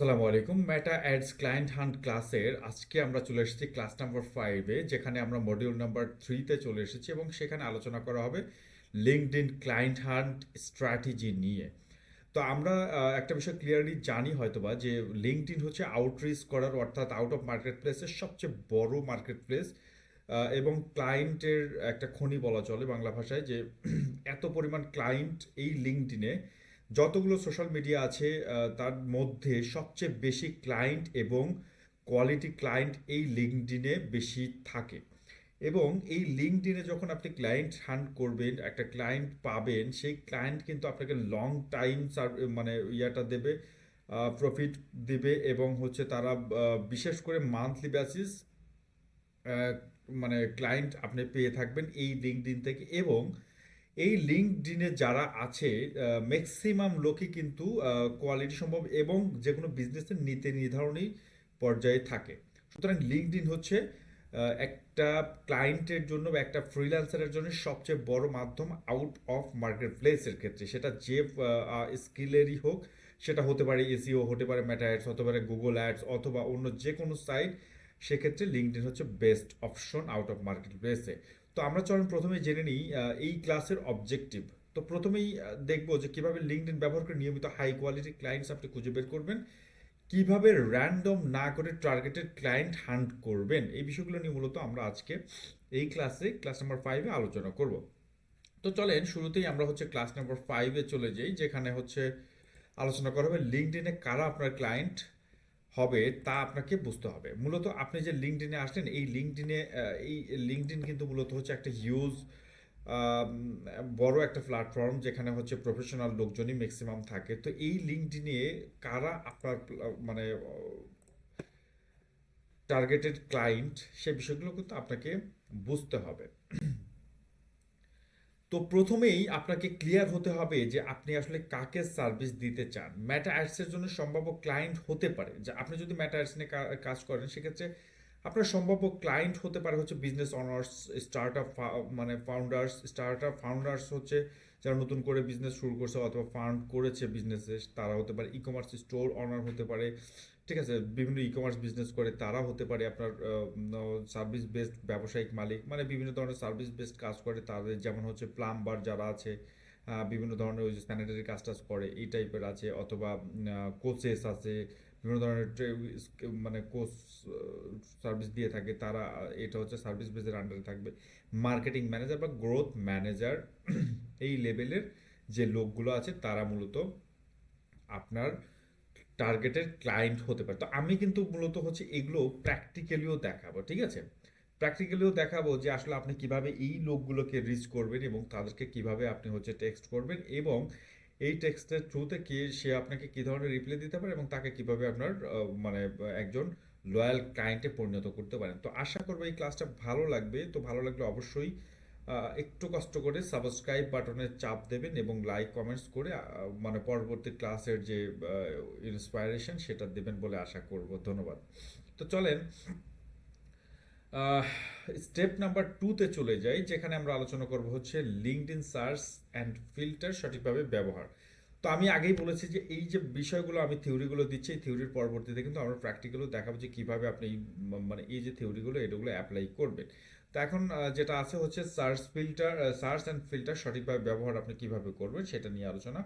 আসসালামু আলাইকুম। মেটা ads client hunt ক্লাসের আজকে আমরা চলে এসেছি ক্লাস নাম্বার 5-এ, যেখানে আমরা মডিউল নাম্বার 3-তে চলে এসেছি এবং সেখানে আলোচনা করা হবে লিঙ্কডইন ক্লায়েন্ট হান্ট স্ট্র্যাটেজি নিয়ে। তো আমরা একটা বিষয় ক্লিয়ারলি জানি হয়তোবা যে লিঙ্কডইন হচ্ছে আউটরিচ করার অর্থাৎ আউট অফ মার্কেট প্লেসের সবচেয়ে বড় মার্কেট প্লেস এবং ক্লায়েন্টের একটা খনি বলা চলে বাংলা ভাষায়, যে এত পরিমাণ ক্লায়েন্ট এই লিঙ্কডইনে যতগুলো সোশ্যাল মিডিয়া আছে তার মধ্যে সবচেয়ে বেশি ক্লায়েন্ট এবং কোয়ালিটি ক্লায়েন্ট এই লিঙ্কডইনে বেশি থাকে। এবং এই লিঙ্কডইনে যখন আপনি ক্লায়েন্ট হান্ট করবেন, একটা ক্লায়েন্ট পাবেন, সেই ক্লায়েন্ট কিন্তু আপনাকে লং টাইম মানে ইয়াটা দেবে, প্রফিট দেবে এবং হচ্ছে তারা বিশেষ করে মান্থলি বেসিস মানে ক্লায়েন্ট আপনি পেয়ে থাকবেন এই লিঙ্কডইন থেকে। এবং এই লিঙ্কডইনে যারা আছে ম্যাক্সিমাম লোকই কিন্তু কোয়ালিটি সম্ভব এবং যে কোনো বিজনেসের নীতি নির্ধারণী পর্যায়ে থাকে। সুতরাং লিঙ্কডইন হচ্ছে একটা ক্লায়েন্টের জন্য বা একটা ফ্রিল্যান্সারের জন্য সবচেয়ে বড় মাধ্যম আউট অফ মার্কেট প্লেসের ক্ষেত্রে, সেটা যে স্কিলেরই হোক। সেটা হতে পারে এসইও, হতে পারে মেটা অ্যাডস, হতে পারে গুগল অ্যাডস অথবা অন্য যে কোনো সাইট। সেক্ষেত্রে লিঙ্কডইন হচ্ছে best option out of market প্লেসে। তো আমরা চলুন প্রথমে জেনে নিই এই ক্লাসের অবজেক্টিভ। তো প্রথমেই দেখবো যে কিভাবে লিঙ্কডইন ব্যবহার করে নিয়মিত হাই কোয়ালিটি ক্লায়েন্টস আপনি খুঁজে বের করবেন, কিভাবে র্যান্ডম না করে টার্গেটেড ক্লায়েন্ট হান্ট করবেন। এই বিষয়গুলো নিয়ে মূলত আমরা আজকে এই ক্লাস নাম্বার 5-এ আলোচনা করব। তো চলেন শুরুতেই আমরা হচ্ছে ক্লাস নাম্বার 5-এ চলে যাই, যেখানে হচ্ছে আলোচনা করা হবে লিঙ্কডইনে কারা আপনার ক্লায়েন্ট হবে তা আপনাকে বুঝতে হবে। মূলত আপনি যে লিঙ্কডইনে আসলেন, এই লিঙ্কডইন কিন্তু মূলত হচ্ছে একটা হিউজ বড় একটা প্ল্যাটফর্ম, যেখানে হচ্ছে প্রফেশনাল লোকজনই ম্যাক্সিমাম থাকে। তো এই লিঙ্কডইনে কারা আপনার মানে টার্গেটেড ক্লায়েন্ট, সে বিষয়গুলো কিন্তু আপনাকে বুঝতে হবে। তো প্রথমেই আপনাকে ক্লিয়ার হতে হবে যে আপনি আসলে কাকে সার্ভিস দিতে চান। মেটা অ্যাডসের জন্য সম্ভাব্য ক্লায়েন্ট হতে পারে, যে আপনি যদি মেটা অ্যাডস নিয়ে কাজ করেন, সেক্ষেত্রে আপনার সম্ভাব্য ক্লায়েন্ট হতে পারে হচ্ছে business honours, start up founders হচ্ছে যারা নতুন করে বিজনেস শুরু করছে অথবা ফান্ড করেছে বিজনেসে, তারা হতে পারে ই কমার্স স্টোর অনার হতে পারে। ঠিক আছে, বিভিন্ন ই কমার্স বিজনেস করে তারা হতে পারে আপনার সার্ভিস বেসড ব্যবসায়িক মালিক, মানে বিভিন্ন ধরনের সার্ভিস বেসড কাজ করে তাদের, যেমন হচ্ছে প্লাম্বার যারা আছে, বিভিন্ন ধরনের ওই যে স্যানিটারি কাজ টাজ করে এই টাইপের আছে, অথবা কোচেস আছে, বিভিন্ন ধরনের মানে কোচ সার্ভিস দিয়ে থাকে তারা, এটা হচ্ছে সার্ভিস বেসের আন্ডারে থাকবে। মার্কেটিং ম্যানেজার বা গ্রোথ ম্যানেজার এই লেভেলের যে লোকগুলো আছে তারা মূলত আপনার টার্গেটের ক্লায়েন্ট হতে পারে। তো আমি কিন্তু মূলত হচ্ছে এগুলো প্র্যাকটিক্যালিও দেখাবো, ঠিক আছে। প্র্যাকটিক্যালিও দেখাবো যে আসলে আপনি কিভাবে এই লোকগুলোকে রিচ করবেন এবং তাদেরকে কিভাবে আপনি হচ্ছে টেক্সট করবেন, এবং এই টেক্সটের থ্রুতে কি সে আপনাকে কি ধরনের রিপ্লাই দিতে পারে এবং তাকে কিভাবে আপনার মানে একজন লয়াল ক্লায়েন্টে পরিণত করতে পারেন। তো আশা করবো এই ক্লাসটা ভালো লাগবে। তো ভালো লাগলে অবশ্যই একটু কষ্ট করে সাবস্ক্রাইব বাটনে চাপ দেবেন এবং লাইক কমেন্টস করে মানে পরবর্তী ক্লাসের যে ইন্সপায়ারেশন সেটা দেবেন বলে আশা করব। ধন্যবাদ। তো চলেন স্টেপ নাম্বার 2-তে চলে যাই, যেখানে আমরা আলোচনা করব হচ্ছে লিঙ্কডইন সার্চ অ্যান্ড ফিল্টার সঠিকভাবে ব্যবহার। তো আমি আগেই বলেছি যে এই যে বিষয়গুলো আমি থিওরিগুলো দিচ্ছি, এই থিওরির পরবর্তীতে কিন্তু আমরা প্র্যাকটিক্যালও দেখাবো যে কীভাবে আপনি মানে এই যে থিওরিগুলো এগুলো অ্যাপ্লাই করবেন। তো এখন যেটা আছে হচ্ছে সার্চ অ্যান্ড ফিল্টার সঠিকভাবে ব্যবহার আপনি কিভাবে করবেন সেটা নিয়ে আলোচনা।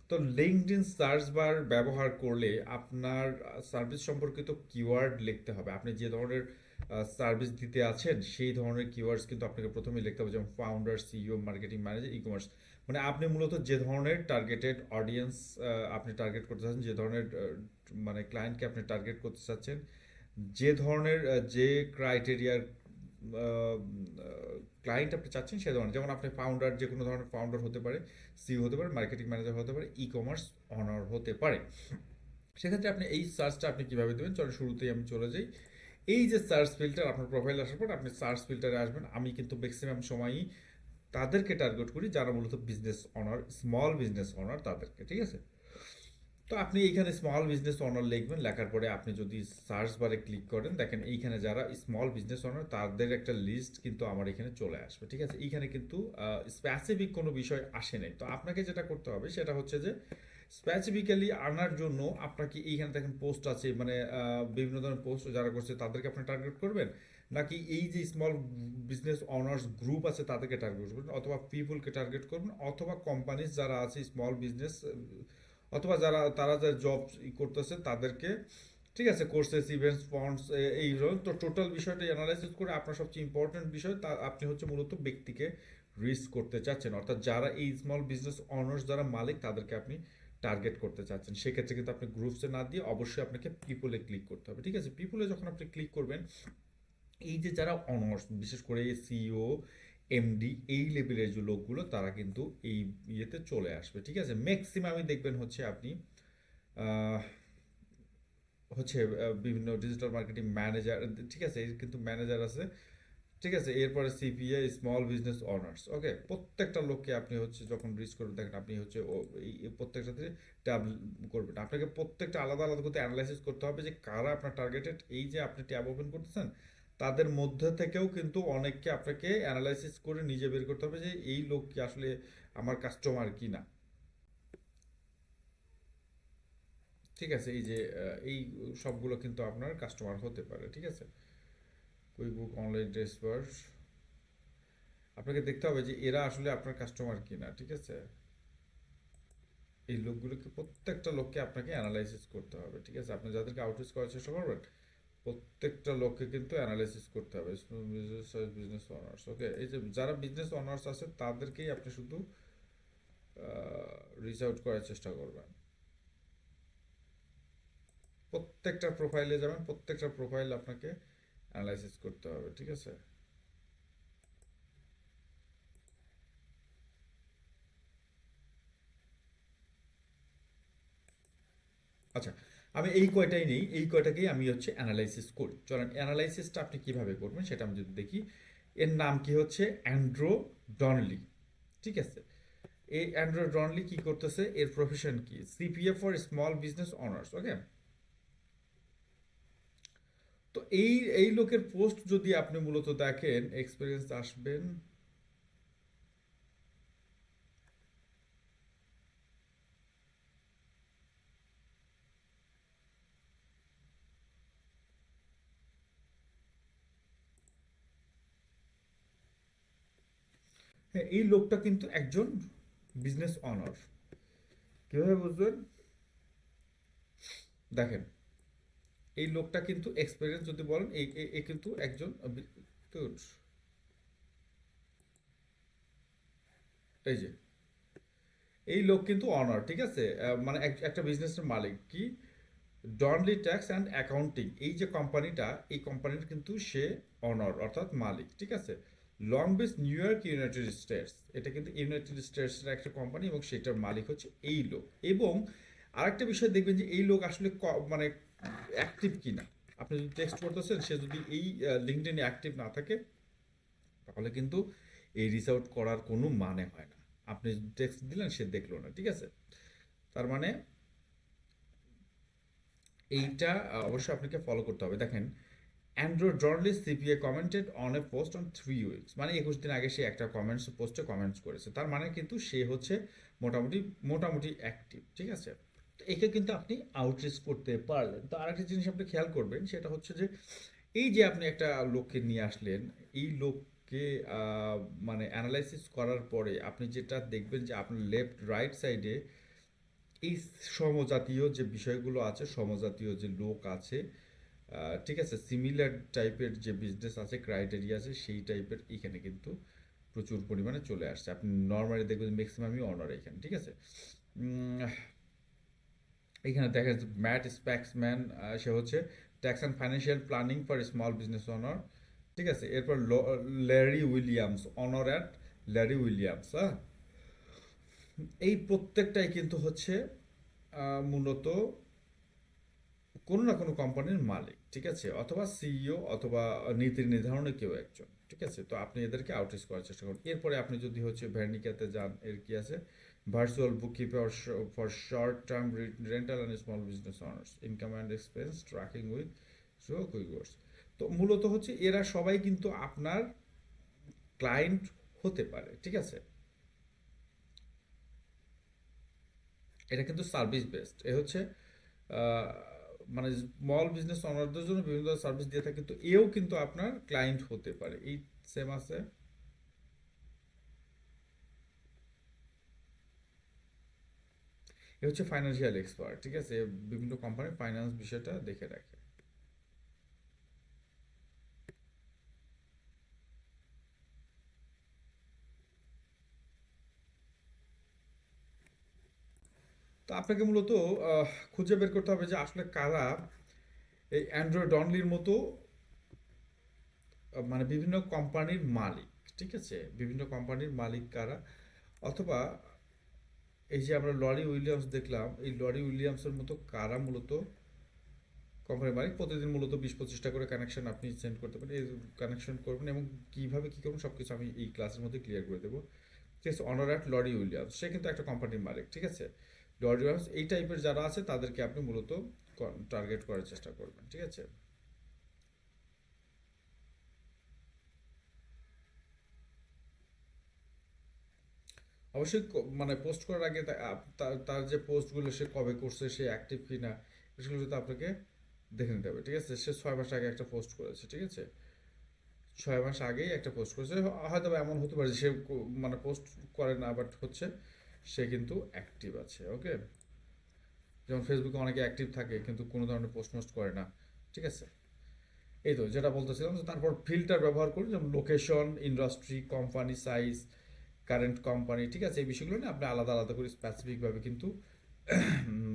তো লিঙ্কডইন সার্চ বার ব্যবহার করলে আপনার সার্ভিস সম্পর্কিত কিওয়ার্ড লিখতে হবে। আপনি যে ধরনের সার্ভিস দিতে আছেন সেই ধরনের কিওয়ার্ডস কিন্তু আপনাকে প্রথমেই লিখতে হবে, যেমন founder, CEO, marketing manager, e commerce. মানে আপনি মূলত যে ধরনের টার্গেটেড অডিয়েন্স আপনি টার্গেট করতে চাচ্ছেন, যে ধরনের মানে ক্লায়েন্টকে আপনি টার্গেট করতে চাচ্ছেন, যে ধরনের যে ক্রাইটেরিয়ার ক্লায়েন্ট আপনি চাচ্ছেন সে ধরনের, যেমন আপনি ফাউন্ডার, যে কোনো ধরনের ফাউন্ডার হতে পারে, সিইও হতে পারে, মার্কেটিং ম্যানেজার হতে পারে, ই কমার্স অনার হতে পারে। সেক্ষেত্রে আপনি এই সার্চটা আপনি কীভাবে দেবেন, চলো শুরুতেই আমি চলে যাই। এই যে সার্চ ফিল্টার, আপনার প্রোফাইল আসার পর আপনি সার্চ ফিল্টারে আসবেন। আমি কিন্তু ম্যাক্সিমাম সময়ই তাদেরকে টার্গেট করি যারা মূলত business honour, small business honour তাদেরকে, ঠিক আছে। তো আপনি এইখানে স্মল বিজনেস অনার লিখবেন, লেখার পরে আপনি যদি সার্চ বারে ক্লিক করেন, দেখেন এইখানে যারা স্মল বিজনেস অনার তাদের একটা লিস্ট কিন্তু আমার এখানে চলে আসবে, ঠিক আছে। এইখানে কিন্তু স্পেসিফিক কোনো বিষয় আসে নাই। তো আপনাকে যেটা করতে হবে সেটা হচ্ছে যে স্পেসিফিক্যালি আনার জন্য আপনাকে এইখানে দেখেন পোস্ট আছে, মানে বিভিন্ন ধরনের পোস্ট যারা করছে তাদেরকে আপনি টার্গেট করবেন, নাকি এই যে স্মল বিজনেস অনার্স গ্রুপ আছে তাদেরকে টার্গেট করবেন, অথবা পিপুলকে টার্গেট করবেন, অথবা কোম্পানিজ যারা আছে স্মল বিজনেস, অথবা যারা তারা যা জব করতেছে তাদেরকে, ঠিক আছে, কোর্সেস ইভেন্টস ফান্ডস এই ধরুন। তো টোটাল বিষয়টা অ্যানালাইসিস করে আপনার সবচেয়ে ইম্পর্টেন্ট বিষয় তা আপনি হচ্ছে মূলত ব্যক্তিকে রিস্ক করতে চাচ্ছেন, অর্থাৎ যারা এই স্মল বিজনেস অনার্স যারা মালিক তাদেরকে আপনি টার্গেট করতে চাচ্ছেন। সেক্ষেত্রে কিন্তু আপনি গ্রুপসে না দিয়ে অবশ্যই আপনাকে পিপলে ক্লিক করতে হবে, ঠিক আছে। পিপলে যখন আপনি ক্লিক করবেন, এই যে যারা অনার্স, বিশেষ করে সিইও এমডি এই লেভেলের যে লোকগুলো তারা কিন্তু এই ইয়েতে চলে আসবে, ঠিক আছে। ম্যাক্সিমামই দেখবেন হচ্ছে আপনি আহ, হচ্ছে বিভিন্ন ডিজিটাল মার্কেটিং ম্যানেজার, ঠিক আছে, এই কিন্তু ম্যানেজার আছে, ঠিক আছে। এরপরে সিপিএ স্মল বিজনেস অনার্স, ওকে। প্রত্যেকটা লোককে আপনি হচ্ছে যখন রিচ করবেন, দেখেন আপনি হচ্ছে এই প্রত্যেকটাতে ট্যাব করবেন। আপনাকে প্রত্যেকটা আলাদা আলাদা করতে অ্যানালাইসিস করতে হবে যে কারা আপনার টার্গেটেড। এই যে আপনি ট্যাব ওপেন করতেছেন তাদের মধ্যে থেকেও কিন্তু অনেককে আপনাকে অ্যানালাইসিস করে নিজে বের করতে হবে যে এই লোক কি আসলে আমার কাস্টমার কি না, ঠিক আছে। এই যে এই সবগুলো কিন্তু আপনার কাস্টমার হতে পারে, ঠিক আছে। কুইকবুক অনলাইন ড্রেসবার, আপনাকে দেখতে হবে যে এরা আসলে আপনার কাস্টমার কিনা, ঠিক আছে। এই লোকগুলোকে প্রত্যেকটা লোককে আপনাকে অ্যানালাইসিস করতে হবে, ঠিক আছে। আপনি যাদেরকে আউটরিচ করার চেষ্টা করবেন প্রত্যেকটা লোককে কিন্তু অ্যানালাইসিস করতে হবে। বিজনেস অনার্স, ওকে। এই যে যারা বিজনেস অনার্স আছে তাদেরকেই আপনি শুধু রিচ আউট করার চেষ্টা করবেন। প্রত্যেকটা প্রোফাইলে যাবেন, প্রত্যেকটা প্রোফাইল আপনাকে অ্যানালাইসিস করতে হবে, ঠিক আছে। আচ্ছা, আমি এই কয়টাই নেই, এই কয়টাকেই আমি হচ্ছে অ্যানালাইসিস করি। চলেন অ্যানালাইসিসটা আপনি কিভাবে করবেন সেটা আমি যদি দেখি। এর নাম কি হচ্ছে অ্যান্ড্রো ডনলি, ঠিক আছে। এই অ্যান্ড্রো ডনলি কি করতেছে, এর প্রফেশন কি, CPA for small business owners, okay. তো এই লোকের পোস্ট যদি আপনি মূলত দেখেন, এক্সপিরিয়েন্স আসবেন, হ্যাঁ এই লোকটা কিন্তু একজন বিজনেস অনার। কিভাবে বুঝবেন, দেখেন এই লোকটা কিন্তু এক্সপিরিয়েন্স যদি বলেন, এ কিন্তু একজন তোর, এই যে এই লোক কিন্তু অনার, ঠিক আছে। মানে একটা বিজনেসের মালিক কি, ডনলি ট্যাক্স অ্যান্ড অ্যাকাউন্টিং এই যে কোম্পানিটা, এই কোম্পানির কিন্তু সে অনার অর্থাৎ মালিক, ঠিক আছে। Long beach new York United states, এটা কিন্তু ইউনাইটেড স্টেটসের একটা কোম্পানি এবং সেটার মালিক হচ্ছে এই লোক। এবং আরেকটা বিষয় দেখবেন যে এই লোক আসলে মানে অ্যাক্টিভ কিনা। আপনি যদি টেক্সট করতেছেন, সে যদি এই লিঙ্কডইনে অ্যাক্টিভ না থাকে তাহলে কিন্তু এই রিচ আউট করার কোনো মানে হয় না। আপনি টেক্সট দিলেন সে দেখলো না, ঠিক আছে। তার মানে এইটা অবশ্যই আপনাকে ফলো করতে হবে। দেখেন Andrew journalist CPA commented on a post on 3 weeks, মানে 21 দিন আগে সে একটা পোস্টে কমেন্টস করেছে, তার মানে কিন্তু সে হচ্ছে মোটামুটি মোটামুটি অ্যাক্টিভ, ঠিক আছে। তো একে কিন্তু আপনি আউটরিচ করতে পারলেন। তো আরেকটা জিনিস আপনি খেয়াল করবেন সেটা হচ্ছে যে এই যে আপনি একটা লোককে নিয়ে আসলেন, এই লোককে মানে অ্যানালাইসিস করার পরে আপনি যেটা দেখবেন যে আপনার লেফট রাইট সাইডে এই সমজাতীয় যে বিষয়গুলো আছে, সমজাতীয় যে লোক আছে, ঠিক আছে, সিমিলার টাইপের যে বিজনেস আছে, ক্রাইটেরিয়া আছে, সেই টাইপের এখানে কিন্তু প্রচুর পরিমাণে চলে আসছে। আপনি নর্মালি দেখবেন ম্যাক্সিমামই অনার এখানে, ঠিক আছে। উম, এখানে দেখা যাচ্ছে ম্যাট স্প্যাক্সম্যান, সে হচ্ছে tax and financial planning for small business honour, ঠিক আছে। এরপর Larry Williams, honour at Larry Williams, হ্যাঁ। এই প্রত্যেকটাই কিন্তু হচ্ছে মূলত কোনো না কোনো কোম্পানির মালিক, ঠিক আছে, অথবা সিইও অথবা নীতি নির্ধারণে কেউ একজন, ঠিক আছে। তো আপনি এদেরকে আউটরিচ করার চেষ্টা করুন। এরপরে আপনি যদি হচ্ছে ভ্যানিকাতে যান, এর কি আছে, virtual book keeper for short term rental and small business owners, income and expense tracking with কুইকওয়ার্স। তো মূলত হচ্ছে এরা সবাই কিন্তু আপনার ক্লায়েন্ট হতে পারে, ঠিক আছে। এটা কিন্তু সার্ভিস বেসড। এ হচ্ছে আহ, মানে স্মল বিজনেস ওনারদের জন্য বিভিন্ন ধরনের সার্ভিস দিয়ে থাকে, কিন্তু এও কিন্তু আপনার ক্লায়েন্ট হতে পারে। এই সেম আছে। এ হচ্ছে ফাইন্যান্সিয়াল এক্সপার্ট, ঠিক আছে? বিভিন্ন কোম্পানি ফাইন্যান্স বিষয়টা দেখে রাখে। তো আপনাকে মূলত খুঁজে বের করতে হবে যে আসলে কারা এই অ্যান্ড্রয়েড অনলির মতো মানে বিভিন্ন কোম্পানির মালিক, ঠিক আছে? বিভিন্ন কোম্পানির মালিক কারা, অথবা এই যে আমরা লরি উইলিয়ামস দেখলাম, এই লরি উইলিয়ামসের মতো কারা মূলত কোম্পানির মালিক। প্রতিদিন মূলত 20-25টা করে কানেকশন আপনি সেন্ড করতে পারেন, এই কানেকশন করবেন এবং কীভাবে কী করবেন সব কিছু আমি এই ক্লাসের মধ্যে ক্লিয়ার করে দেবো। ঠিক আছে? অনার অ্যাট লরি উইলিয়ামস, সে কিন্তু একটা কোম্পানির মালিক, ঠিক আছে? লরি উইলিয়ামস এই টাইপের যারা আছে তাদেরকে আপনি মূলত টার্গেট করার চেষ্টা করবেন, ঠিক আছে? অবশ্যই মানে পোস্ট করার আগে তার যে পোস্টগুলো সে কবে করছে, সে অ্যাক্টিভ কিনা, এগুলো যদি আপনাকে দেখে নিতে হবে, ঠিক আছে? সে 6 মাস আগে একটা পোস্ট করেছে, ঠিক আছে? 6 মাস আগেই একটা পোস্ট করেছে। হয়তো বা এমন হতে পারে যে সে মানে পোস্ট করে না, বাট হচ্ছে সে কিন্তু অ্যাক্টিভ আছে, ওকে? যেমন ফেসবুকে অনেকে অ্যাক্টিভ থাকে কিন্তু কোনো ধরনের পোস্ট মোস্ট করে না, ঠিক আছে? এই তো যেটা বলতেছিলাম যে তারপর ফিল্টার ব্যবহার করুন, যেমন location, industry, company size, current company, ঠিক আছে? এই বিষয়গুলো নিয়ে আপনি আলাদা আলাদা করে স্পেসিফিকভাবে কিন্তু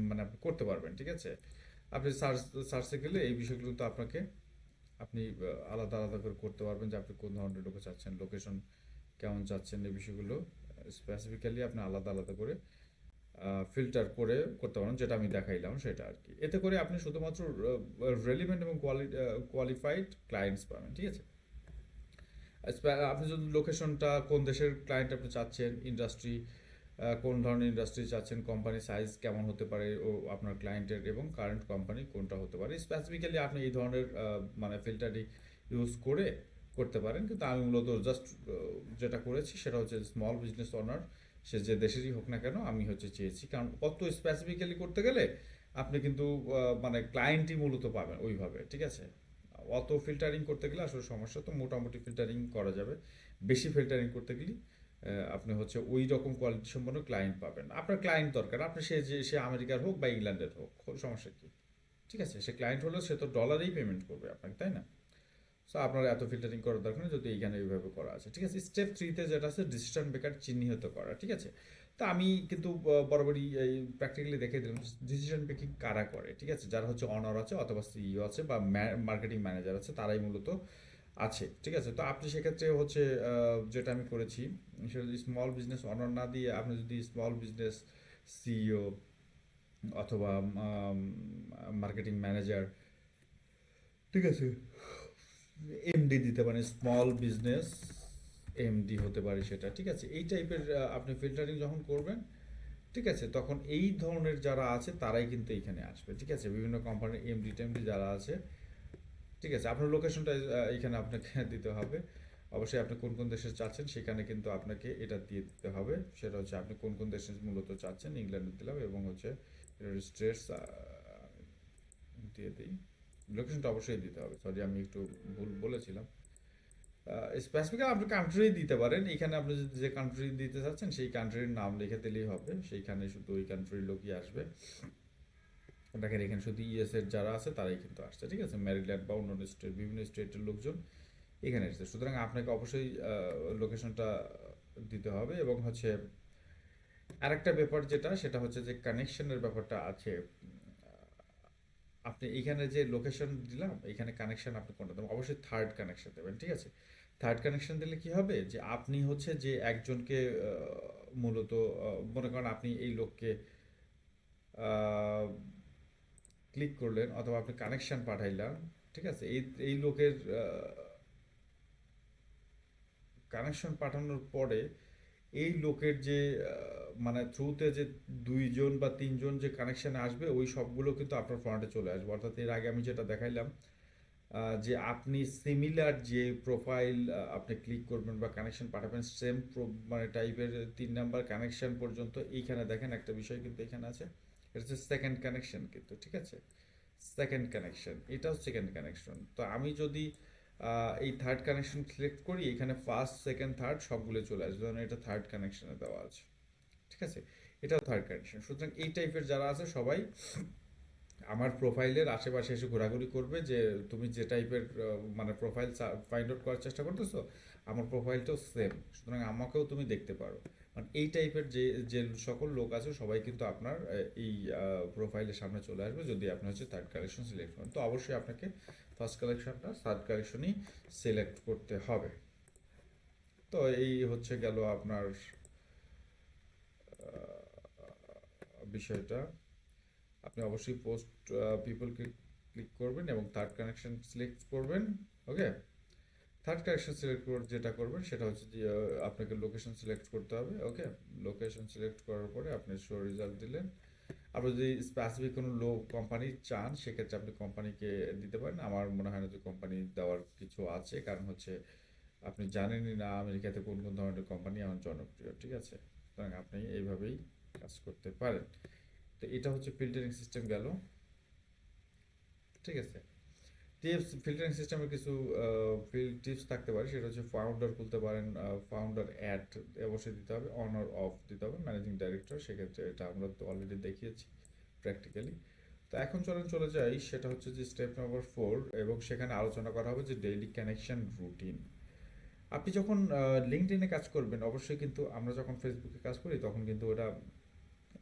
মানে আপনি করতে পারবেন, ঠিক আছে? আপনি সার্চে গেলে এই বিষয়গুলো তো আপনাকে আপনি আলাদা আলাদা করে করতে পারবেন যে আপনি কোন ধরনের লোকে চাচ্ছেন, লোকেশন কেমন চাচ্ছেন, এই বিষয়গুলো স্পেসিফিক্যালি আপনি আলাদা আলাদা করে ফিল্টার করে করতে পারেন, যেটা আমি দেখাইলাম সেটা আর কি। এতে করে আপনি শুধুমাত্র রেলিভেন্ট এবং কোয়ালিফাইড ক্লায়েন্টস পাবেন, ঠিক আছে? আপনি যদি লোকেশনটা কোন দেশের ক্লায়েন্ট আপনি চাচ্ছেন, ইন্ডাস্ট্রি কোন ধরনের ইন্ডাস্ট্রি চাচ্ছেন, কোম্পানি সাইজ কেমন হতে পারে ও আপনার ক্লায়েন্টের, এবং কারেন্ট কোম্পানি কোনটা হতে পারে, স্পেসিফিক্যালি আপনি এই ধরনের মানে ফিল্টারই ইউজ করে করতে পারেন। কিন্তু আমি মূলত জাস্ট যেটা করেছি সেটা হচ্ছে স্মল বিজনেস ওনার, সে যে দেশেরই হোক না কেন, আমি হচ্ছে চেয়েছি, কারণ অত স্পেসিফিক্যালি করতে গেলে আপনি কিন্তু মানে ক্লায়েন্টই মূলত পাবেন ওইভাবে, ঠিক আছে? অত ফিল্টারিং করতে গেলে আসলে সমস্যা। তো মোটামুটি ফিল্টারিং করা যাবে। বেশি ফিল্টারিং করতে গেলে আপনি হচ্ছে ওই রকম কোয়ালিটি সম্পন্ন ক্লায়েন্ট পাবেন না। আপনার ক্লায়েন্ট দরকার, আপনি সে আমেরিকার হোক বা ইংল্যান্ডের হোক, সমস্যা কি? ঠিক আছে? সে ক্লায়েন্ট হলেও সে তো ডলারেই পেমেন্ট করবে আপনাকে, তাই না? সো আপনার এত ফিল্টারিং করার দরকার নেই যদি এইখানে এইভাবে করা আছে, ঠিক আছে? স্টেপ 3-তে যেটা আছে ডিসিশন মেকার চিহ্নিত করা, ঠিক আছে? তো আমি কিন্তু বরাবরই এই প্র্যাকটিক্যালি দেখে দিলাম ডিসিশন মেকিং কারা করে, ঠিক আছে? যারা হচ্ছে অনার আছে অথবা সিইও আছে বা মার্কেটিং ম্যানেজার আছে, তারাই মূলত আছে, ঠিক আছে? তো আপনি সেক্ষেত্রে হচ্ছে যেটা আমি করেছি সেটা যদি স্মল বিজনেস অনার না দিয়ে আপনি যদি স্মল বিজনেস সিইও অথবা মার্কেটিং ম্যানেজার, ঠিক আছে, এমডি দিতে পারেন, স্মল বিজনেস এমডি হতে পারে সেটা, ঠিক আছে? এই টাইপের আপনি ফিল্টারিং যখন করবেন, ঠিক আছে, তখন এই ধরনের যারা আছে তারাই কিন্তু এইখানে আসবে, ঠিক আছে? বিভিন্ন কোম্পানির এমডি টেমডি যারা আছে, ঠিক আছে? আপনার লোকেশনটা এইখানে আপনাকে দিতে হবে। অবশ্যই আপনি কোন কোন দেশে চাচ্ছেন সেখানে কিন্তু আপনাকে এটা দিয়ে দিতে হবে। সেটা হচ্ছে আপনি কোন কোন দেশে মূলত চাচ্ছেন, ইংল্যান্ডে দিলাম এবং হচ্ছে স্টেটস দিয়ে দিই। লোকেশনটা অবশ্যই দিতে হবে, সরি আমি একটু ভুল বলেছিলাম। স্পেসিফিক আপনি কান্ট্রি দিতে পারেন, এখানে আপনি যদি যে কান্ট্রি দিতে চাচ্ছেন সেই কান্ট্রির নাম লিখে দিলেই হবে, সেইখানে শুধু ওই কান্ট্রির লোকই আসবে। দেখেন এখানে শুধু ইউএস এর যারা আছে তারাই কিন্তু আসছে, ঠিক আছে? ম্যারিল্যান্ড বা অন্যান্য স্টেট, বিভিন্ন স্টেটের লোকজন এখানে এসেছে, সুতরাং আপনাকে অবশ্যই লোকেশনটা দিতে হবে। এবং হচ্ছে আরেকটা ব্যাপার যেটা, সেটা হচ্ছে যে কানেকশনের ব্যাপারটা আছে। আপনি এইখানে যে লোকেশন দিলাম, এখানে কানেকশন আপনি কোনটা দেবেন? অবশ্যই থার্ড কানেকশন দেবেন, ঠিক আছে? থার্ড কানেকশন দিলে কি হবে যে আপনি হচ্ছে যে একজনকে মূলত মনে করেন আপনি এই লোককে ক্লিক করলেন অথবা আপনি কানেকশন পাঠাইলেন, ঠিক আছে? এই এই লোকের কানেকশন পাঠানোর পরে এই লোকের যে মানে থ্রুতে যে 2 জন বা 3 জন যে কানেকশানে আসবে, ওই সবগুলো কিন্তু আপনার ফ্রন্টে চলে আসবে। অর্থাৎ এর আগে আমি যেটা দেখাইলাম যে আপনি সিমিলার যে প্রোফাইল আপনি ক্লিক করবেন বা কানেকশন পাঠাবেন সেম মানে টাইপের 3 নাম্বার কানেকশন পর্যন্ত এইখানে দেখেন একটা বিষয় কিন্তু এখানে আছে, এটা হচ্ছে সেকেন্ড কানেকশন কিন্তু, ঠিক আছে? সেকেন্ড কানেকশন, এটাও সেকেন্ড কানেকশন। তো আমি যদি এই থার্ড কানেকশন সিলেক্ট করি, এখানে ফার্স্ট সেকেন্ড থার্ড সবগুলো চলে আসবে, কারণ এটা থার্ড কানেকশনে দেওয়া আছে, ঠিক আছে? এটাও থার্ড কানেকশন। সুতরাং এই টাইপের যারা আছে সবাই আমার প্রোফাইলের আশেপাশে এসে ঘোরাঘুরি করবে যে তুমি যে টাইপের মানে প্রোফাইল ফাইন্ড আউট করার চেষ্টা করতেছো, আমার প্রোফাইলটাও সেম, সুতরাং আমাকেও তুমি দেখতে পারো। মানে এই টাইপের যে যে সকল লোক আছে সবাই কিন্তু আপনার এই প্রোফাইলের সামনে চলে আসবে যদি আপনি হচ্ছে থার্ড কালেকশন সিলেক্ট করেন। তো অবশ্যই আপনাকে ফার্স্ট কালেকশনটা থার্ড কালেকশনই সিলেক্ট করতে হবে। তো এই হচ্ছে গেল আপনার বিষয়টা। আপনি অবশ্যই পোস্ট পিপলকে ক্লিক করবেন এবং থার্ড কানেকশন সিলেক্ট করবেন। ওকে, থার্ড কানেকশন সিলেক্ট করে যেটা করবেন সেটা হচ্ছে যে আপনাকে লোকেশন সিলেক্ট করতে হবে। ওকে, লোকেশন সিলেক্ট করার পরে আপনি শো রেজাল্ট দিলেন। আপনি যদি স্পেসিফিক কোনো কোম্পানি চান সেক্ষেত্রে আপনি কোম্পানিকে দিতে পারেন। আমার মনে হয় না যে কোম্পানি দেওয়ার কিছু আছে, কারণ হচ্ছে আপনি জানেনই না আমেরিকাতে কোন কোন ধরনের কোম্পানি আমার জনপ্রিয়, ঠিক আছে? সুতরাং আপনি এইভাবেই কাজ করতে পারেন। তো এটা হচ্ছে ফিল্টারিং সিস্টেম গেল, ঠিক আছে? টিপস, ফিল্টারিং সিস্টেমের কিছু টিপস থাকতে পারে, সেটা হচ্ছে ফাউন্ডার খুলতে পারেন। ফাউন্ডার অ্যাড অবশ্যই দিতে হবে, অন অর অফ দিতে হবে, ম্যানেজিং ডাইরেক্টর সেক্ষেত্রে এটা আমরা তো অলরেডি দেখিয়েছি প্র্যাকটিক্যালি। তো এখন চলে যাই, সেটা হচ্ছে যে স্টেপ নাম্বার 4, এবং সেখানে আলোচনা করা হবে যে ডেইলি কানেকশন রুটিন। আপনি যখন লিঙ্কডইনে কাজ করবেন অবশ্যই কিন্তু আমরা যখন ফেসবুকে কাজ করি তখন কিন্তু ওটা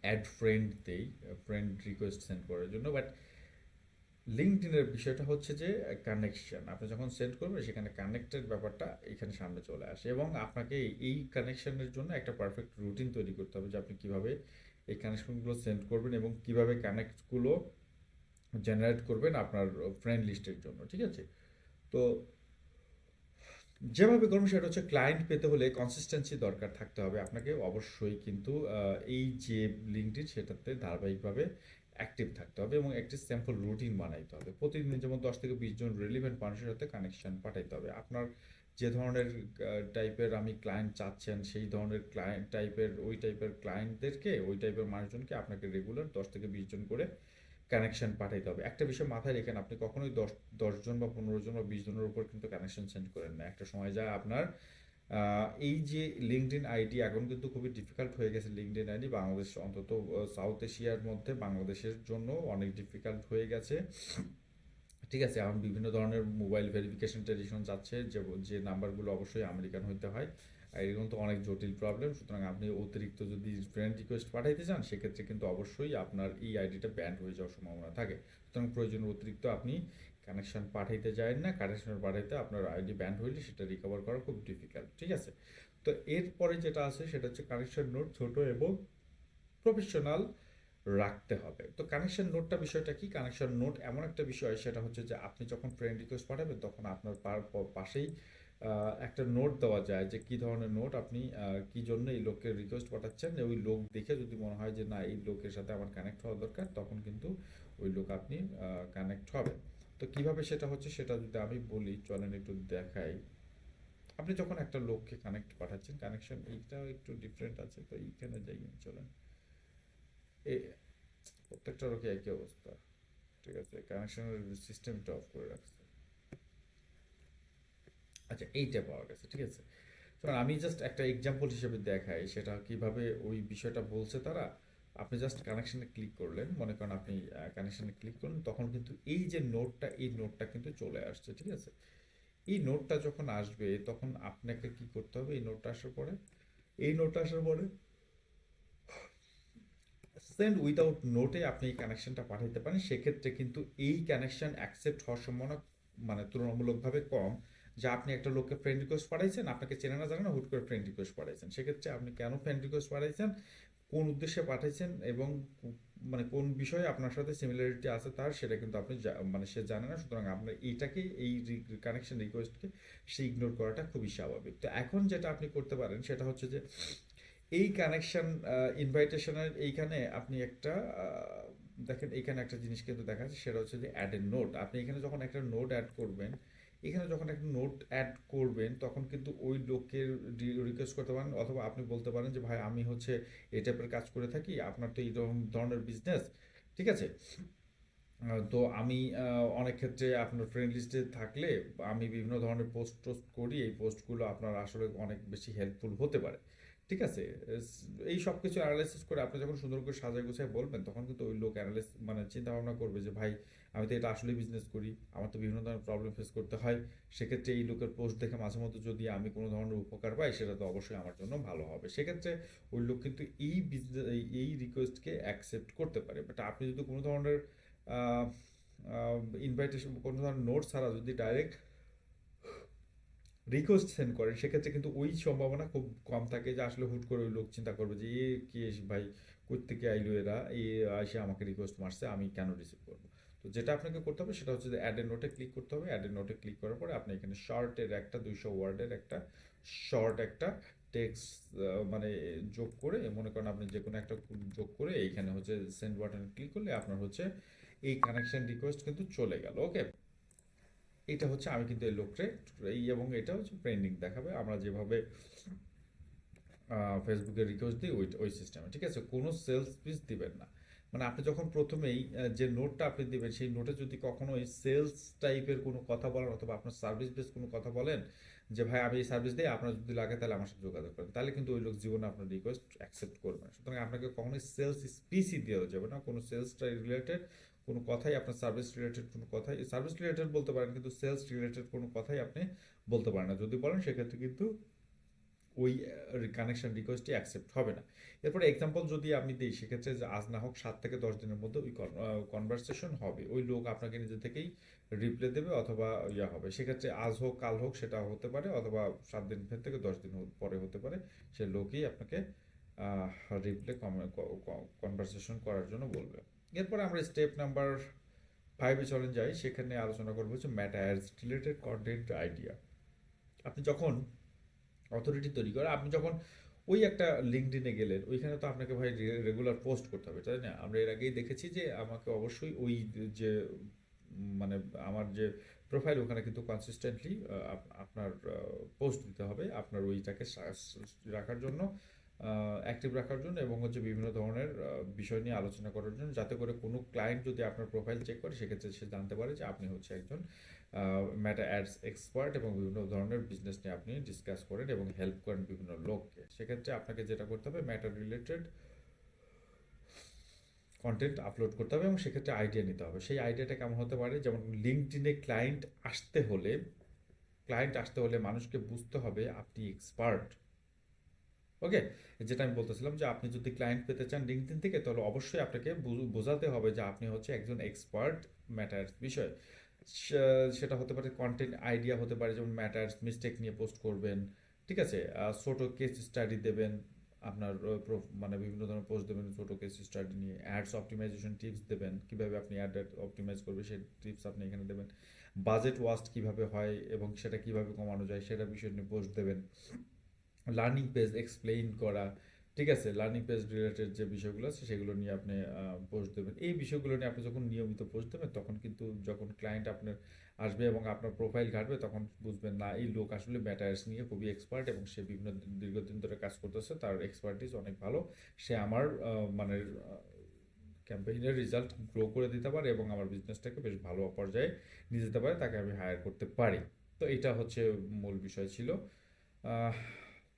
অ্যাড ফ্রেন্ড দেই, ফ্রেন্ড রিকোয়েস্ট সেন্ড করার জন্য, বাট লিঙ্কডইনের বিষয়টা হচ্ছে যে কানেকশন আপনি যখন সেন্ড করবেন সেখানে কানেক্টেড ব্যাপারটা এখানে সামনে চলে আসে, এবং আপনাকে এই কানেকশনের জন্য একটা পারফেক্ট রুটিন তৈরি করতে হবে যে আপনি কিভাবে এই কানেকশনগুলো সেন্ড করবেন এবং কিভাবে কানেক্টগুলো জেনারেট করবেন আপনার ফ্রেন্ড লিস্টের জন্য, ঠিক আছে? তো যেভাবে করবেন সেটা হচ্ছে ক্লায়েন্ট পেতে হলে কনসিস্টেন্সি দরকার থাকতে হবে আপনাকে অবশ্যই, কিন্তু এই যে লিঙ্কডইন সেটাতে ধারাবাহিকভাবে অ্যাক্টিভ থাকতে হবে এবং একটি স্যাম্পল রুটিন বানাইতে হবে। প্রতিদিন যেমন 10 থেকে 20 জন রেলিভেন্ট মানুষের সাথে কানেকশন পাঠাইতে হবে। আপনার যে ধরনের টাইপের আমি ক্লায়েন্ট চাচ্ছেন সেই ধরনের ক্লায়েন্ট টাইপের ওই টাইপের ক্লায়েন্টদেরকে ওই টাইপের মানুষজনকে আপনাকে রেগুলার 10 থেকে 20 জন করে কানেকশন পাঠাইতে হবে। একটা বিষয় মাথায় রেখেন, আপনি কখনোই 10 জন বা 15 জন বা 20 জনের উপর কিন্তু কানেকশন সেন্ড করেন না। একটা সময় যায় আপনার এই যে লিঙ্কডইন আইডি এখন কিন্তু খুবই ডিফিকাল্ট হয়ে গেছে। লিঙ্কডইন আইডি বাংলাদেশ অন্তত সাউথ এশিয়ার মধ্যে বাংলাদেশের জন্য অনেক ডিফিকাল্ট হয়ে গেছে, ঠিক আছে? এখন বিভিন্ন ধরনের মোবাইল ভেরিফিকেশন ট্রেডিশন যাচ্ছে, যে যে নাম্বারগুলো অবশ্যই আমেরিকান হইতে হয়, আর এরকম তো অনেক জটিল প্রবলেম। সুতরাং আপনি অতিরিক্ত যদি ফ্রেন্ড রিকোয়েস্ট পাঠাইতে চান সেক্ষেত্রে কিন্তু অবশ্যই আপনার এই আইডিটা ব্যান্ড হয়ে যাওয়ার সম্ভাবনা থাকে। সুতরাং প্রয়োজনের অতিরিক্ত আপনি কানেকশন পাঠাইতে যাবেন না, কানেকশন পাঠাইতে আপনার আইডি ব্যান্ড হইলে সেটা রিকভার করা খুব ডিফিকাল্ট, ঠিক আছে? তো এরপরে যেটা আছে সেটা হচ্ছে কানেকশন নোট ছোট এবং প্রফেশনাল রাখতে হবে। তো কানেকশন নোটটা বিষয়টা কি? কানেকশন নোট এমন একটা বিষয়, সেটা হচ্ছে যে আপনি যখন ফ্রেন্ড রিকোয়েস্ট পাঠাবেন তখন আপনার পাশেই একটা নোট দেওয়া যায় যে কি ধরনের নোট আপনি কি জন্য এই লোককে রিকোয়েস্ট পাঠাচ্ছেন। ওই লোক দেখে যদি মনে হয় যে না এই লোকের সাথে আমার কানেক্ট হওয়া দরকার, তখন কিন্তু ওই লোক আপনি কানেক্ট হবে। তো কিভাবে সেটা হচ্ছে সেটা যদি আমি বলি, চলেন একটু দেখাই। আপনি যখন একটা লোককে কানেক্ট পাঠাচ্ছেন, কানেকশন এইটাও একটু ডিফারেন্ট আছে, তো এইখানে যাই চলেন। প্রত্যেকটার কি একই অবস্থা, ঠিক আছে? কানেকশনের সিস্টেমটা অফ করে রাখছে। আচ্ছা, এইটা পাওয়া গেছে, ঠিক আছে? কারণ আমি জাস্ট একটা এক্সাম্পল হিসেবে দেখাই সেটা কিভাবে ওই বিষয়টা বলছে তারা। আপনি জাস্ট কানেকশনে ক্লিক করলেন, মনে করেন আপনি কানেকশনে ক্লিক করলেন, তখন কিন্তু এই যে নোটটা এই নোটটা কিন্তু চলে আসছে, ঠিক আছে? এই নোটটা যখন আসবে তখন আপনাকে কি করতে হবে? এই নোটটা আসার পরে এই নোটটা আসার পরে সেন্ড উইদাউট নোটে আপনি এই কানেকশনটা পাঠাতে পারেন। সেক্ষেত্রে কিন্তু এই কানেকশন অ্যাকসেপ্ট হওয়ার সম্ভাবনা মানে তুলনামূলকভাবে কম। যে আপনি একটা লোককে ফ্রেন্ড রিকোয়েস্ট পাঠাইছেন, আপনাকে চেনে না জানে না, হুট করে ফ্রেন্ড রিকোয়েস্ট পাঠাইছেন। সেক্ষেত্রে আপনি কেন ফ্রেন্ড রিকোয়েস্ট পাঠাইছেন, কোন উদ্দেশ্যে পাঠাইছেন এবং মানে কোন বিষয়ে আপনার সাথে সিমিলারিটি আছে তার, সেটা কিন্তু আপনি মানে সে জানে না। সুতরাং আপনার এইটাকে এই কানেকশন রিকোয়েস্টকে সে ইগনোর করাটা খুবই স্বাভাবিক। তো এখন যেটা আপনি করতে পারেন সেটা হচ্ছে যে এই কানেকশন ইনভাইটেশনের এইখানে আপনি একটা দেখেন এখানে একটা জিনিস কিন্তু দেখা যাচ্ছে, সেটা হচ্ছে যে অ্যাড এ নোট। আপনি এখানে যখন একটা নোট অ্যাড করবেন, এখানে যখন একটা নোট অ্যাড করবেন তখন কিন্তু ওই লোকের রিকোয়েস্ট করতে পারেন, অথবা আপনি বলতে পারেন যে ভাই আমি হচ্ছে এই টাইপের কাজ করে থাকি, আপনার তো এই ধরনের বিজনেস, ঠিক আছে? তো আমি অনেক ক্ষেত্রে আপনার ফ্রেন্ড লিস্টে থাকলে আমি বিভিন্ন ধরনের পোস্ট টোস্ট করি, এই পোস্টগুলো আপনার আসলে অনেক বেশি হেল্পফুল হতে পারে, ঠিক আছে? এই সব কিছু অ্যানালাইসিস করে আপনি যখন সুন্দর করে সাজায় গুছায় বলবেন, তখন কিন্তু ওই লোক মানে চিন্তা ভাবনা করবে যে ভাই আমি তো এটা আসলে বিজনেস করি, আমার তো বিভিন্ন ধরনের প্রবলেম ফেস করতে হয়, সেক্ষেত্রে এই লোকের পোস্ট দেখে মাঝে মধ্যে যদি আমি কোনো ধরনের উপকার পাই সেটা তো অবশ্যই আমার জন্য ভালো হবে। সেক্ষেত্রে ওই লোক কিন্তু এই বিজনেস এই রিকোয়েস্টকে অ্যাকসেপ্ট করতে পারে। বাট আপনি যদি কোনো ধরনের ইনভাইটেশন, কোনো ধরনের নোট ছাড়া যদি ডাইরেক্ট রিকোয়েস্ট সেন্ড করেন, সেক্ষেত্রে কিন্তু ওই সম্ভাবনা খুব কম থাকে যে আসলে হুট করে ওই লোক চিন্তা করবে যে এ কি ভাই, কোত্থেকে আইলো এরা, এ এসে আমাকে রিকোয়েস্ট মারছে, আমি কেন রিসিভ করবো? তো যেটা আপনাকে করতে হবে সেটা হচ্ছে যে অ্যাড এ নোটে ক্লিক করতে হবে। অ্যাড এ নোটে ক্লিক করার পরে আপনি এখানে শর্টের একটা 200 ওয়ার্ডের একটা শর্ট একটা টেক্সট মানে যোগ করে, মনে করেন আপনি যে কোনো একটা যোগ করে এইখানে হচ্ছে সেন্ড বাটনে ক্লিক করলে আপনার হচ্ছে এই কানেকশন রিকোয়েস্ট কিন্তু চলে গেল। ওকে, এটা হচ্ছে আমি কিন্তু এই লোকরে এই, এবং এটা হচ্ছে পেন্ডিং দেখাবে আমরা যেভাবে ফেসবুকে রিকোয়েস্ট দিই ওই সিস্টেমে, ঠিক আছে? কোনো সেলস পিস দিবেন না। মানে আপনি যখন প্রথমেই যে নোটটা আপনি দিবেন, সেই নোটে যদি কখনো এই সেলস টাইপের কোনো কথা বলেন, অথবা আপনার সার্ভিস বেস কোনো কথা বলেন যে ভাই আমি এই সার্ভিস দিই, আপনার যদি লাগে তাহলে আমার সাথে যোগাযোগ করেন, তাহলে কিন্তু ওই লোক জীবনে আপনার রিকোয়েস্ট অ্যাকসেপ্ট করবে না। সুতরাং আপনাকে কখনোই সেলস স্পিচই দেওয়া যাবে না, কোনো সেলসটা রিলেটেড কোনো কথাই, আপনার সার্ভিস রিলেটেড কোনো কথাই, সার্ভিস রিলেটেড বলতে পারেন কিন্তু সেলস রিলেটেড কোনো কথাই আপনি বলতে পারেন না। যদি বলেন সেক্ষেত্রে কিন্তু ওই কানেকশন রিকোয়েস্টটি অ্যাকসেপ্ট হবে না। এরপরে এক্সাম্পল যদি আমি দিই, সেক্ষেত্রে যে আজ না হোক 7 থেকে 10 দিনের মধ্যে ওই কনভারসেশন হবে, ওই লোক আপনাকে নিজে থেকেই রিপ্লাই দেবে অথবা ইয়া হবে। সেক্ষেত্রে আজ হোক কাল হোক সেটা হতে পারে, অথবা 7 দিন থেকে 10 দিন পরে হতে পারে, সে লোকই আপনাকে রিপ্লে কনভারসেশন করার জন্য বলবে। এরপরে আমরা স্টেপ নাম্বার 5-এ চলে যাই, সেখানে আলোচনা করবো হচ্ছে মেটা অ্যাডস রিলেটেড কন্টেন্ট আইডিয়া। আপনি যখন অথরিটি তৈরি করে, আপনি যখন ওই একটা লিঙ্কডিনে গেলেন, ওইখানে তো আপনাকে ভাই রেগুলার পোস্ট করতে হবে, তাই না? আমরা এর আগেই দেখেছি যে আমাকে অবশ্যই ওই যে মানে আমার যে প্রোফাইল, ওখানে কিন্তু কনসিস্টেন্টলি আপনার পোস্ট দিতে হবে, আপনার ওইটাকে রাখার জন্য, অ্যাক্টিভ রাখার জন্য, এবং হচ্ছে বিভিন্ন ধরনের বিষয় নিয়ে আলোচনা করার জন্য, যাতে করে কোনো ক্লায়েন্ট যদি আপনার প্রোফাইল চেক করে সেক্ষেত্রে সে জানতে পারে যে আপনি হচ্ছে একজন মেটা অ্যাডস এক্সপার্ট, এবং বিভিন্ন ধরনের বিজনেস নিয়ে আপনি ডিসকাস করেন এবং হেল্প করেন বিভিন্ন লোককে। সেক্ষেত্রে আপনাকে যেটা করতে হবে, মেটা রিলেটেড কন্টেন্ট আপলোড করতে হবে, এবং সেক্ষেত্রে আইডিয়া নিতে হবে। সেই আইডিয়াটা কেমন হতে পারে, যেমন লিঙ্কডইনে ক্লায়েন্ট আসতে হলে মানুষকে বুঝতে হবে আপনি এক্সপার্ট। ওকে, যেটা আমি বলতেছিলাম যে আপনি যদি ক্লায়েন্ট পেতে চান লিঙ্কডইন থেকে, তাহলে অবশ্যই আপনাকে বোঝাতে হবে যে আপনি হচ্ছে একজন এক্সপার্ট ম্যাটার্স বিষয়। সেটা হতে পারে কন্টেন্ট আইডিয়া, হতে পারে যেমন ম্যাটার্স মিস্টেক নিয়ে পোস্ট করবেন, ঠিক আছে? ছোট কেস স্টাডি দেবেন, আপনার মানে বিভিন্ন ধরনের পোস্ট দেবেন ছোট কেস স্টাডি নিয়ে। অ্যাডস অপটিমাইজেশন টিপস দেবেন, কিভাবে আপনি অ্যাড অপটিমাইজ করবে সেই টিপস আপনি এখানে দেবেন। বাজেট ওয়াস্ট কিভাবে হয় এবং সেটা কিভাবে কমানো যায় সেটা বিষয় নিয়ে পোস্ট দেবেন। লার্নিং পেজ এক্সপ্লেইন করা, ঠিক আছে? লার্নিং পেজ রিলেটেড যে বিষয়গুলো আছে সেগুলো নিয়ে আপনি পোস্ট দেবেন। এই বিষয়গুলো নিয়ে আপনি যখন নিয়মিত পোস্ট দেবেন, তখন কিন্তু যখন ক্লায়েন্ট আপনার আসবে এবং আপনার প্রোফাইল ঘাটবে, তখন বুঝবেন না এই লোক আসলে ম্যাটার্স নিয়ে খুবই এক্সপার্ট, এবং সে বিভিন্ন দীর্ঘদিন ধরে কাজ করতেছে, তার এক্সপার্টিস অনেক ভালো, সে আমার মানে ক্যাম্পেইনের রেজাল্ট গ্রো করে দিতে পারে এবং আমার বিজনেসটাকে বেশ ভালো পর্যায়ে নিয়ে যেতে পারে, তাকে আমি হায়ার করতে পারি। তো এটা হচ্ছে মূল বিষয় ছিল। আহ,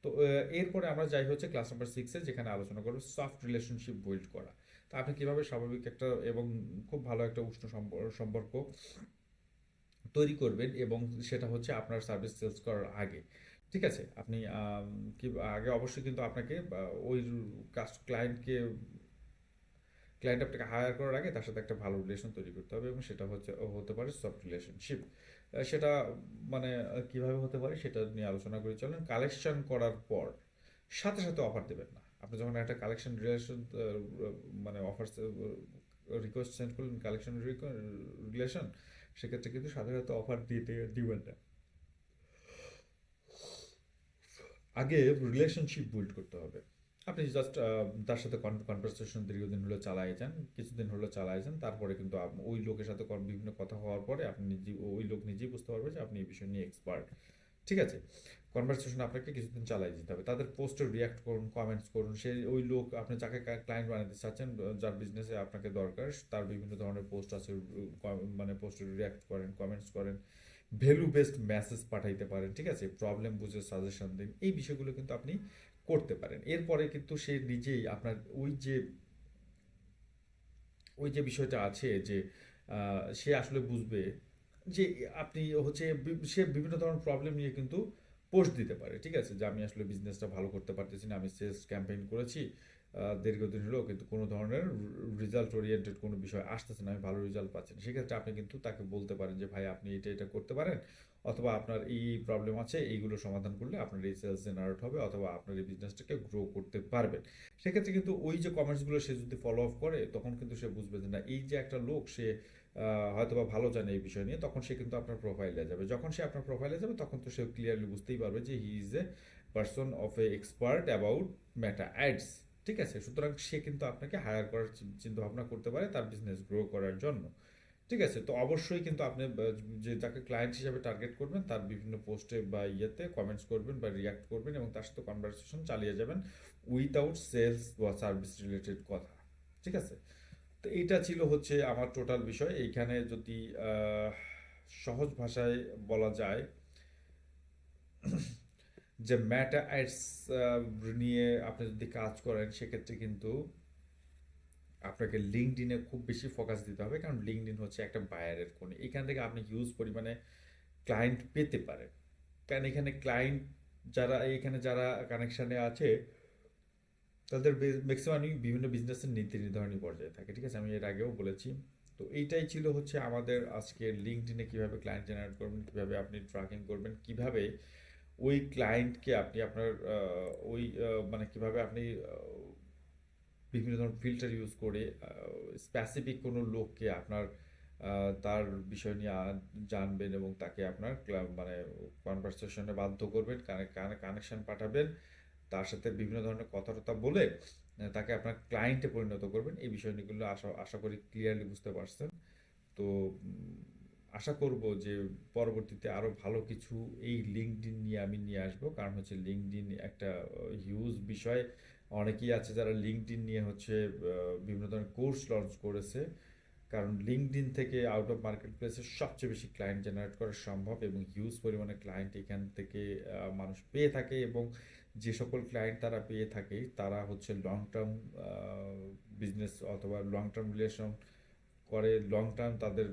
তো এরপরে আমরা যাই হচ্ছে ক্লাস নাম্বার 6-এ, যেখানে আলোচনা করবো সফট রিলেশনশিপ বিল্ড করা। তা আপনি কিভাবে স্বাভাবিক একটা এবং খুব ভালো একটা উষ্ণ সম্পর্ক তৈরি করবেন, এবং সেটা হচ্ছে আপনার সার্ভিস সেলস করার আগে, ঠিক আছে? আপনি কি আগে অবশ্যই কিন্তু আপনাকে ওই ক্লায়েন্ট আপনাকে হায়ার করার আগে তার সাথে একটা ভালো রিলেশন তৈরি করতে হবে, এবং সেটা হচ্ছে হতে পারে সফট রিলেশনশিপ। সেটা মানে কিভাবে হতে পারে সেটা নিয়ে আলোচনা করে চলেন। কালেকশন করার পর সাথে সাথে অফার দেবেন না। আপনি যখন একটা কালেকশন রিলেশন মানে অফার রিকোয়েস্ট সেন্ড করলেন, কালেকশন রিলেশন, সেক্ষেত্রে কিন্তু সাথে সাথে অফার দিবেন না। আগে রিলেশনশিপ বিল্ড করতে হবে। আপনি জাস্ট তার সাথে কনভারসেশন দীর্ঘদিন হলো চালায় যান, কিছুদিন হলো চালায় যান, তারপরে কিন্তু ওই লোকের সাথে বিভিন্ন কথা হওয়ার পরে আপনি নিজে, ওই লোক নিজেই বুঝতে পারবে যে আপনি এই বিষয় নিয়ে এক্সপার্ট। ঠিক আছে? কনভারসেশন আপনাকে কিছুদিন চালাই যেতে হবে, তাদের পোস্টে রিয়াক্ট করুন, কমেন্টস করুন, সে ওই লোক আপনি যাকে ক্লায়েন্ট বানাতে চাচ্ছেন, যার বিজনেসে আপনাকে দরকার, তার বিভিন্ন ধরনের পোস্ট আছে, মানে পোস্টে রিয়াক্ট করেন, কমেন্টস করেন, ভ্যালু বেসড মেসেজ পাঠাইতে পারেন, ঠিক আছে, প্রবলেম বুঝে সাজেশন দিন, এই বিষয়গুলো কিন্তু আপনি করতে পারেন। এরপরে কিন্তু সে নিজেই আপনার ওই যে বিষয়টা আছে যে সে আসলে বুঝবে যে আপনি হচ্ছে সে বিভিন্ন ধরনের প্রবলেম নিয়ে কিন্তু পোস্ট দিতে পারে, ঠিক আছে, যে আমি আসলে বিজনেসটা ভালো করতে পারতেছি না, আমি সেলস ক্যাম্পেইন করেছি দীর্ঘদিন হলেও কিন্তু কোনো ধরনের রেজাল্ট ওরিয়েন্টেড কোনো বিষয় আসতেছে না, আমি ভালো রেজাল্ট পাচ্ছি না। সেক্ষেত্রে আপনি কিন্তু তাকে বলতে পারেন যে ভাই আপনি এটা এটা করতে পারেন, অথবা আপনার এই প্রবলেম আছে, এইগুলো সমাধান করলে আপনার এই সেলস জেনারেট হবে, অথবা আপনার এই বিজনেসটাকে গ্রো করতে পারবেন। সেক্ষেত্রে কিন্তু ওই যে কমেন্টসগুলো সে যদি ফলো আপ করে, তখন কিন্তু সে বুঝবে যে না, এই যে একটা লোক, সে হয়তোবা ভালো জানে এই বিষয় নিয়ে, তখন সে কিন্তু আপনার প্রোফাইলে যাবে। যখন সে আপনার প্রোফাইলে যাবে, তখন তো সে ক্লিয়ারলি বুঝতেই পারবে যে he is a person of A expert about meta ads. ঠিক আছে? সুতরাং সে কিন্তু আপনাকে হায়ার করার চিন্তা ভাবনা করতে পারে তার বিজনেস গ্রো করার জন্য। ঠিক আছে? তো অবশ্যই কিন্তু আপনি যে যাকে ক্লায়েন্ট হিসেবে টার্গেট করবেন, তার বিভিন্ন পোস্টে বা ইয়েতে কমেন্টস করবেন বা রিয়াক্ট করবেন, এবং তার সাথে কনভারসেশন চালিয়ে যাবেন উইদাউট সেলস বা সার্ভিস রিলেটেড কথা। ঠিক আছে? তো এইটা ছিল হচ্ছে আমার টোটাল বিষয়। এইখানে যদি আহ, সহজ ভাষায় বলা যায় যে মেটা অ্যাডস নিয়ে আপনি যদি কাজ করেন, সেক্ষেত্রে কিন্তু আপনাকে লিঙ্কডইনে খুব বেশি ফোকাস দিতে হবে, কারণ লিঙ্কডইন হচ্ছে একটা বায়ারের কোণ। এখান থেকে আপনি হিউজ পরিমাণে ক্লায়েন্ট পেতে পারেন, কারণ এখানে ক্লায়েন্ট যারা কানেকশানে আছে, তাদের ম্যাক্সিমামই বিভিন্ন বিজনেসের নীতি নির্ধারণী পর্যায়ে থাকে। ঠিক আছে? আমি এর আগেও বলেছি। তো এইটাই ছিল হচ্ছে আমাদের আজকে লিঙ্কডইনে কীভাবে ক্লায়েন্ট জেনারেট করবেন, কীভাবে আপনি ট্র্যাকিং করবেন, কীভাবে ওই ক্লায়েন্টকে আপনি আপনার ওই মানে কীভাবে আপনি বিভিন্ন ধরনের ফিল্টার ইউজ করে স্পেসিফিক কোনো লোককে আপনার তার বিষয় নিয়ে জানবেন, এবং তাকে আপনার মানে কনভারসেশনে বাধ্য করবেন, কানেকশন পাঠাবেন, তার সাথে বিভিন্ন ধরনের কথাবার্তা বলে তাকে আপনার ক্লায়েন্টে পরিণত করবেন। এই বিষয়গুলো আশা আশা করি ক্লিয়ারলি বুঝতে পারছেন। তো আশা করব যে পরবর্তীতে আরও ভালো কিছু এই লিঙ্কডইন নিয়ে আমি নিয়ে আসবো, কারণ হচ্ছে লিঙ্কডইন একটা হিউজ বিষয়। অনেকেই আছে যারা লিঙ্কডইন নিয়ে হচ্ছে বিভিন্ন ধরনের কোর্স লঞ্চ করেছে, কারণ লিঙ্কডইন থেকে আউট অফ মার্কেট প্লেসে সবচেয়ে বেশি ক্লায়েন্ট জেনারেট করা সম্ভব, এবং হিউজ পরিমাণে ক্লায়েন্ট এখান থেকে মানুষ পেয়ে থাকে, এবং যে সকল ক্লায়েন্ট তারা পেয়ে থাকে তারা হচ্ছে লং টার্ম বিজনেস অথবা লং টার্ম রিলেশন করে, লং টার্ম তাদের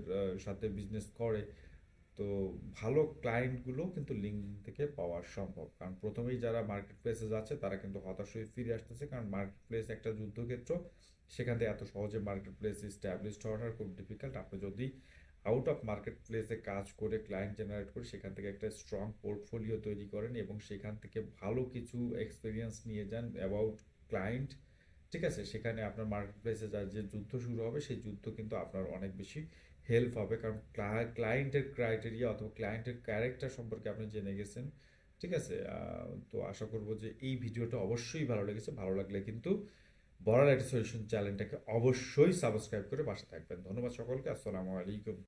সাথে বিজনেস করে। তো ভালো ক্লায়েন্টগুলো কিন্তু লিঙ্কডইন থেকে পাওয়া সম্ভব, কারণ প্রথমেই যারা মার্কেট প্লেসে যাচ্ছে তারা কিন্তু হতাশ হয়ে ফিরে আসতেছে, কারণ মার্কেট প্লেস একটা যুদ্ধক্ষেত্র। সেখান থেকে এত সহজে মার্কেট প্লেস ইস্টাবলিশড হওয়াটা খুব ডিফিকাল্ট। আপনি যদি আউট অফ মার্কেট প্লেসে কাজ করে ক্লায়েন্ট জেনারেট করে সেখান থেকে একটা স্ট্রং পোর্টফোলিও তৈরি করেন, এবং সেখান থেকে ভালো কিছু এক্সপিরিয়েন্স নিয়ে যান অ্যাবাউট ক্লায়েন্ট, ঠিক আছে, সেখানে আপনার মার্কেট প্লেসে যা যে যুদ্ধ শুরু হবে, সেই যুদ্ধ কিন্তু আপনার অনেক বেশি হেল্প হবে, কারণ ক্লায়েন্টের ক্রাইটেরিয়া অথবা ক্লায়েন্টের ক্যারেক্টার সম্পর্কে আপনি জেনে গেছেন। ঠিক আছে? তো আশা করব যে এই ভিডিওটা অবশ্যই ভালো লেগেছে। ভালো লাগলে কিন্তু বড়ার একটা সলিউশন চ্যানেলটাকে অবশ্যই সাবস্ক্রাইব করে পাশে থাকবেন। ধন্যবাদ সকলকে। আসসালামু আলাইকুম।